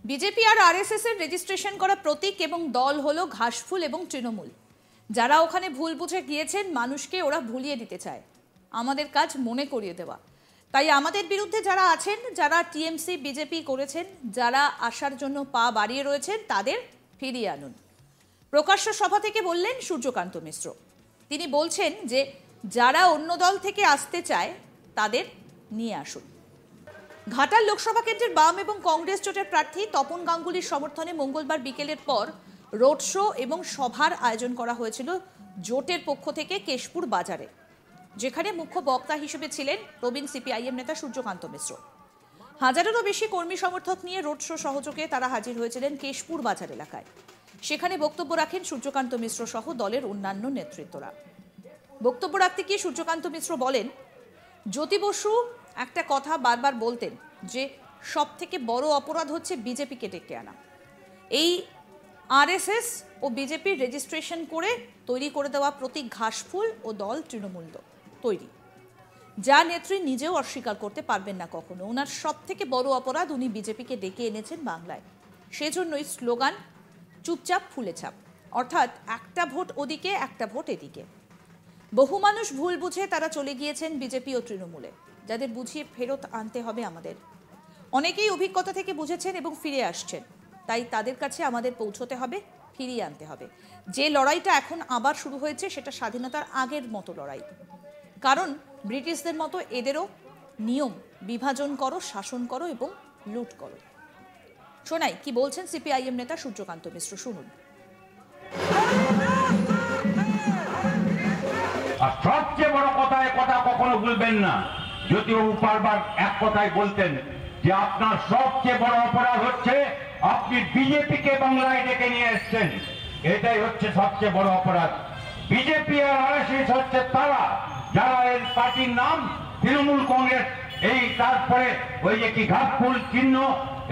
BJP আর RSS এর registration করা প্রতীক এবং দল হলো ঘাসফুল এবং তৃণমূল। যারা ওখানে ভুল বুঝে গিয়েছেন মানুষকে ওরা ভুলিয়ে দিতে চায়, আমাদের কাজ মনে করিয়ে দেওয়া। তাই আমাদের বিরুদ্ধে যারা আছেন, যারা টিএমসি বিজেপি করেছেন, যারা আসার জন্য পা বাড়িয়ে রয়েছেন, তাদের ফিরিয়ে আনুন। প্রকাশ্য সভা থেকে বললেন সূর্যকান্ত মিশ্র। তিনি বলছেন যে যারা অন্য দল থেকে আসতে চায় তাদের নিয়ে আসুন। ঘাটাল লোকসভা কেন্দ্রের বাম এবং কংগ্রেস জোটের প্রার্থী তপন গাঙ্গুলির সমর্থনে মঙ্গলবার বিকেলের পর রোড শো এবং সভার আয়োজন করা হয়েছিল জোটের পক্ষ থেকে কেশপুর বাজারে, যেখানে মুখ্য বক্তা হিসেবে ছিলেন প্রবীণ সিপিআইএম নেতা সূর্যকান্ত মিশ্র। হাজারেরও বেশি কর্মী সমর্থক নিয়ে রোড শো সহযোগে তারা হাজির হয়েছিলেন কেশপুর বাজার এলাকায়। সেখানে বক্তব্য রাখেন সূর্যকান্ত মিশ্র সহ দলের অন্যান্য নেতৃত্বরা। বক্তব্য রাখতে গিয়ে সূর্যকান্ত মিশ্র বলেন, জ্যোতি বসু একটা কথা বারবার বলতেন যে সব থেকে বড় অপরাধ হচ্ছে বিজেপিকে ডেকে আনা। এই আরএসএস ও বিজেপির রেজিস্ট্রেশন করে তৈরি করে দেওয়া প্রতীক ঘাসফুল ও দল তৃণমূল তৈরি, যা নেত্রী নিজেও অস্বীকার করতে পারবেন না কখনো। ওনার সব থেকে বড় অপরাধ, উনি বিজেপিকে ডেকে এনেছেন বাংলায়। সেজন্যই স্লোগান চুপচাপ ফুলে ছাপ, অর্থাৎ একটা ভোট ওদিকে একটা ভোট এদিকে। বহু মানুষ ভুল বুঝে তারা চলে গিয়েছেন বিজেপি ও তৃণমূলে, যাদের বুঝিয়ে ফেরত আনতে হবে আমাদের। অনেকেই অভিজ্ঞতা থেকে বুঝেছেন এবং ফিরে আসছেন, তাই তাদের কাছে আমাদের পৌঁছতে হবে, ফিরিয়ে আনতে হবে। যে লড়াইটা এখন আবার শুরু হয়েছে সেটা স্বাধীনতার আগের মতো লড়াই, কারণ ব্রিটিশদের মতো এদেরও নিয়ম বিভাজন করো, শাসন করো এবং লুট করো। শোনাই কি বলছেন সিপিআইএম নেতা সূর্যকান্ত মিশ্র, শুনুন। আর সবচেয়ে বড় কথা কখনো ভুলবেন না, যদিও বারবার এক কথাই বলতেন যে আপনার সবচেয়ে বড় অপরাধ হচ্ছে আপনি বিজেপিকে বাংলায় ডেকে নিয়ে এসছেন। এটাই হচ্ছে সবচেয়ে বড় অপরাধ। বিজেপি আর আরএসএস হচ্ছে তারা যারা এর পার্টির নাম তৃণমূল কংগ্রেস, এই তারপরে ওই যে কি ঘাসফুল চিহ্ন,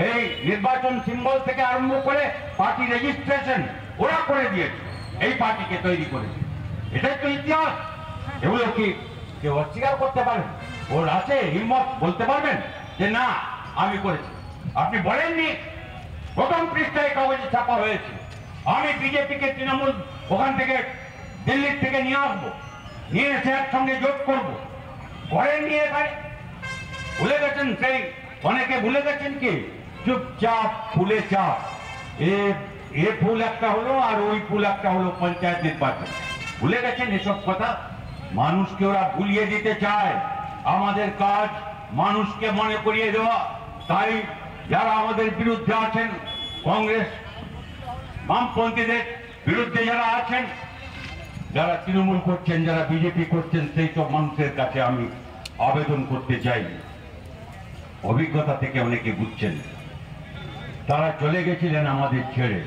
এই নির্বাচন সিম্বল থেকে আরম্ভ করে পার্টি রেজিস্ট্রেশন ওরা করে দিয়েছে, এই পার্টিকে তৈরি করেছে। এটাই তো ইতিহাস। এগুলো কি কেউ অস্বীকার করতে পারেন? ওর আছে হিম্মত বলতে পারবেন যে না আমি করেছি? আপনি বলেননি প্রথম পৃষ্ঠায় কাগজে ছাপা হয়েছে আমি বিজেপিকে তৃণমূল ওখান থেকে দিল্লির থেকে নিয়ে আসবো, নিয়ে এসে একসঙ্গে জোট করবো। করেননি, এখানে ভুলে গেছেন। সেই অনেকে ভুলে গেছেন কি চুপচাপ ফুলে চাপ। এ ফুল একটা হলো আর ওই ফুল একটা হলো পঞ্চায়েত নির্বাচন। ভুলে গেছেন এসব কথা। মানুষকে ওরা ভুলিয়ে দিতে চায়। আমাদের কাজ মানুষকে মনে করিয়ে দেওয়া। তাই যারা আমাদের বিরুদ্ধে আছেন, কংগ্রেস বামপন্থীদের বিরুদ্ধে যারা আছেন, যারা তৃণমূল করছেন, যারা বিজেপি করছেন, সেই সব মানুষের কাছে আমি আবেদন করতে চাই। অভিজ্ঞতা থেকে অনেকে বুঝছেন, তারা চলে গেছিলেন আমাদের ছেড়ে,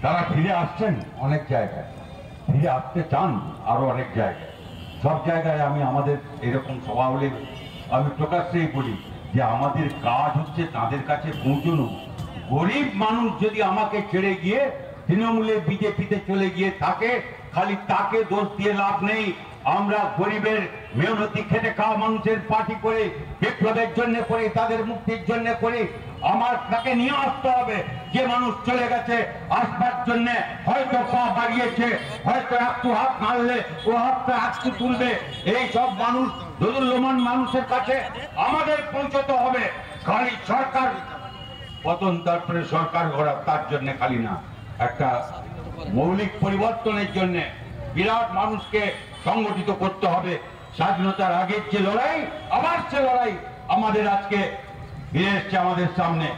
তারা ফিরে আসছেন অনেক জায়গায়, ফিরে আসতে চান আরো অনেক জায়গায়। সব জায়গায় আমি আমাদের এরকম সভা হলে আমি প্রকাশ্যেই বলি যে আমাদের কাজ হচ্ছে তাদের কাছে পৌঁছানো। গরিব মানুষ যদি আমাকে ছেড়ে গিয়ে তৃণমূলে বিজেপিতে চলে গিয়ে থাকে, খালি তাকে দোষ দিয়ে লাভ নেই। আমরা গরিবের মেহনতি খেটে খাওয়া মানুষের পার্টি করে, বিপ্লবের জন্য করে, তাদের মুক্তির জন্য করে। আমার তাকে নিয়ে আসতে হবে। যে মানুষ চলে গেছে আসবার জন্য হয়তো পা বাড়িয়েছে, হয়তো একটু হাত নাড়লে ও হাতটা একটু তুলবে, এই সব মানুষ দোদুল্যমান মানুষের কাছে আমাদের পৌঁছতে হবে। খালি সরকার পতন তারপরে সরকার গড়া, তার জন্য খালি না, একটা মৌলিক পরিবর্তনের জন্য বিরাট মানুষকে সংগঠিত করতে হবে। স্বাধীনতার আগের যে লড়াই, আবার সে লড়াই আমাদের আজকে ফিরে এসছে আমাদের সামনে।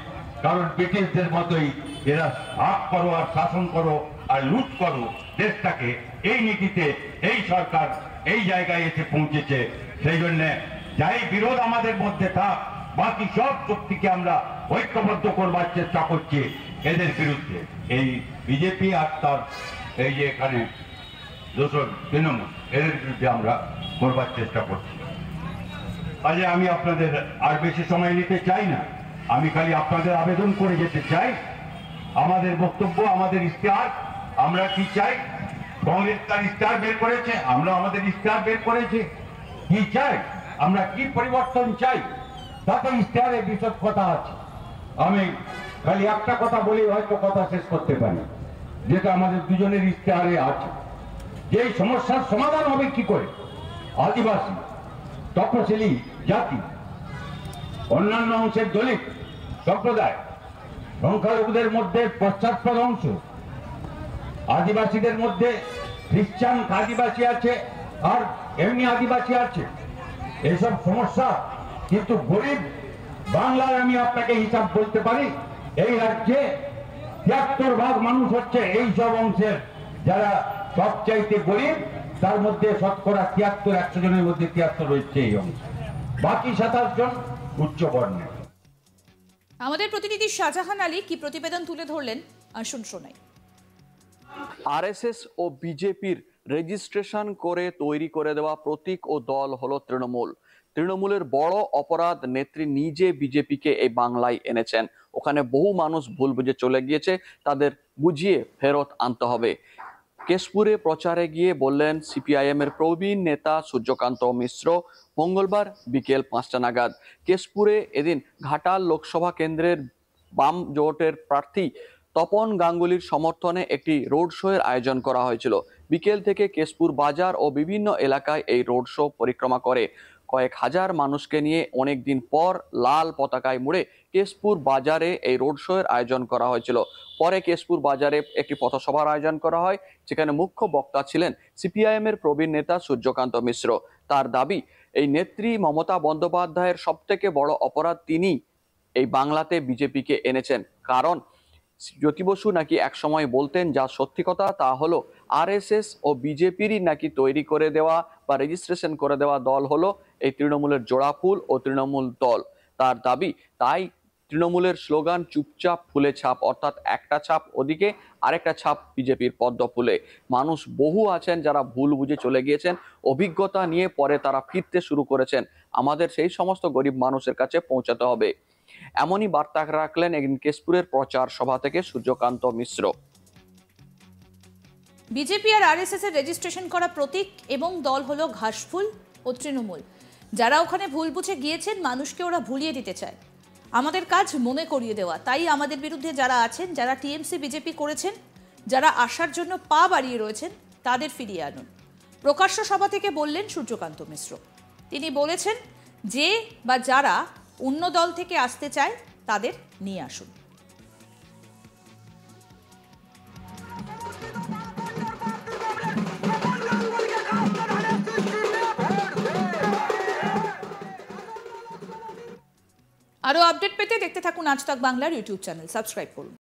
কারণ ব্রিটিশদের মতোই এরা ভাগ করো আর শাসন করো আর লুট করো দেশটাকে, এই নীতিতে এই সরকার এই জায়গায় এসে পৌঁছেছে। সেই জন্য যাই বিরোধ আমাদের মধ্যে থাক, বাকি সব শক্তিকে আমরা ঐক্যবদ্ধ করবার চেষ্টা করছি এদের বিরুদ্ধে। এই বিজেপি আর তার এই যে এখানে দোসর তৃণমূল, এদের বিরুদ্ধে আমরা করবার চেষ্টা করছি। কাজে আমি আপনাদের আর বেশি সময় নিতে চাই না। আমি খালি আপনাদের আবেদন করে যেতে চাই, আমাদের বক্তব্য, আমাদের ইশতেহার, আমরা কি চাই। কংগ্রেস তার ইশতেহার বের করেছে, আমরা আমাদের ইশতেহার বের করেছি। কি চাই আমরা, কি পরিবর্তন চাই, তাতে ইশতেহারে বিশদ কথা আছে। আমি খালি একটা কথা বলেই হয়তো কথা শেষ করতে পারি, যেটা আমাদের দুজনের ইশতেহারে আছে, যে এই সমস্যার সমাধান হবে কি করে। আদিবাসী, তপশিলি জাতি, অন্যান্য অংশের দলিত সম্প্রদায়, সংখ্যালঘুদের মধ্যে পশ্চাৎপদ অংশ, আদিবাসীদের মধ্যে খ্রিস্টান আদিবাসী আছে আর এমনি আদিবাসী আছে, এইসব সমস্যা কিন্তু গরিব বাংলার আমি আপনাকে হিসাব বলতে পারি, এই রাজ্যে ৭৩% মানুষ হচ্ছে এই সব অংশের যারা সবচাইতে গরিব, তার মধ্যে শতকরা ৭৩, ১০০ জনের মধ্যে ৭৩ রয়েছে এই অংশে, বাকি ২৭ জন উচ্চ বর্ণের। আমাদের প্রতিনিধি শাহজাহান আলী কি প্রতিবেদন তুলে ধরলেন, আসুন শোনাই। আরএসএস ও বিজেপির রেজিস্ট্রেশন করে তৈরি করে দেওয়া প্রতীক ও দল হলো তৃণমূল। তৃণমূলের বড় অপরাধ, নেত্রী নিজে বিজেপিকে এই বাংলায় এনেছেন। ওখানে বহু মানুষ ভুল বুঝে চলে গিয়েছে, তাদের বুঝিয়ে ফেরত আনতে হবে। কেশপুরে প্রচারে গিয়ে বললেন সিপিআইএম এর প্রবীণ নেতা সূর্যকান্ত মিশ্র মঙ্গলবার বিকেল ৫টা নাগাদ। কেশপুরে এদিন ঘাটাল লোকসভা কেন্দ্রের বাম জোটের প্রার্থী তপন গাঙ্গুলির সমর্থনে একটি রোড শো এর আয়োজন করা হয়েছিল। বিকেল থেকে কেশপুর বাজার ও বিভিন্ন এলাকায় এই রোড শো পরিক্রমা করে কয়েক হাজার মানুষকে নিয়ে অনেক দিন পর লাল পতাকায় মুড়ে কেশপুর বাজারে এই রোড শো এর আয়োজন করা হয়েছিল। পরে কেশপুর বাজারে একটি পথসভার আয়োজন করা হয়, যেখানে মুখ্য বক্তা ছিলেন সিপিআইএম এর প্রবীণ নেতা সূর্যকান্ত মিশ্র। তার দাবি, এই নেত্রী মমতা বন্দ্যোপাধ্যায়ের সব থেকে বড় অপরাধ তিনি এই বাংলাতে বিজেপিকে এনেছেন। কারণ জ্যোতি বসু নাকি একসময় বলতেন, যা সত্যি কথা তা হলো আরএসএস ও বিজেপিরই নাকি তৈরি করে দেওয়া বা রেজিস্ট্রেশন করে দেওয়া দল হলো এই তৃণমূলের জোড়া ফুল ও তৃণমূল দল। তার দাবি, তাই তৃণমূলের স্লোগান চুপচাপ ফুলে ছাপ, অর্থাৎ একটা ছাপ ওদিকে আরেকটা ছাপ বিজেপির পদ্ম ফুলে। মানুষ বহু আছেন যারা ভুল বুঝে চলে গিয়েছেন, অভিজ্ঞতা নিয়ে পরে তারা ফিরতে শুরু করেছেন। আমাদের সেই সমস্ত গরিব মানুষের কাছে পৌঁছাতে হবে, এমনই বার্তা রাখলেন একদিন কেশপুরের প্রচার সভা থেকে সূর্যকান্ত মিশ্র। বিজেপি আর আরএসএস এর রেজিস্ট্রেশন করা প্রতীক এবং দল হলো ঘাসফুল ও তৃণমূল। যারা ওখানে ভুল বুঝে গিয়েছেন, মানুষকে ওরা ভুলিয়ে দিতে চায়। আমাদের কাজ মনে করিয়ে দেওয়া, তাই আমাদের বিরুদ্ধে যারা আছেন, যারা টিএমসি বিজেপি করেছেন, যারা আসার জন্য পা বাড়িয়ে রয়েছেন, তাদের ফিরিয়ে আনুন। প্রকাশ্য সভা থেকে বললেন সূর্যকান্ত মিশ্র। তিনি বলেছেন, যে বা যারা অন্য দল থেকে আসতে চায় তাদের নিয়ে আসুন। আরো আপডেট পেতে দেখতে থাকুন আজ তাক বাংলার ইউটিউব চ্যানেল, সাবস্ক্রাইব করুন।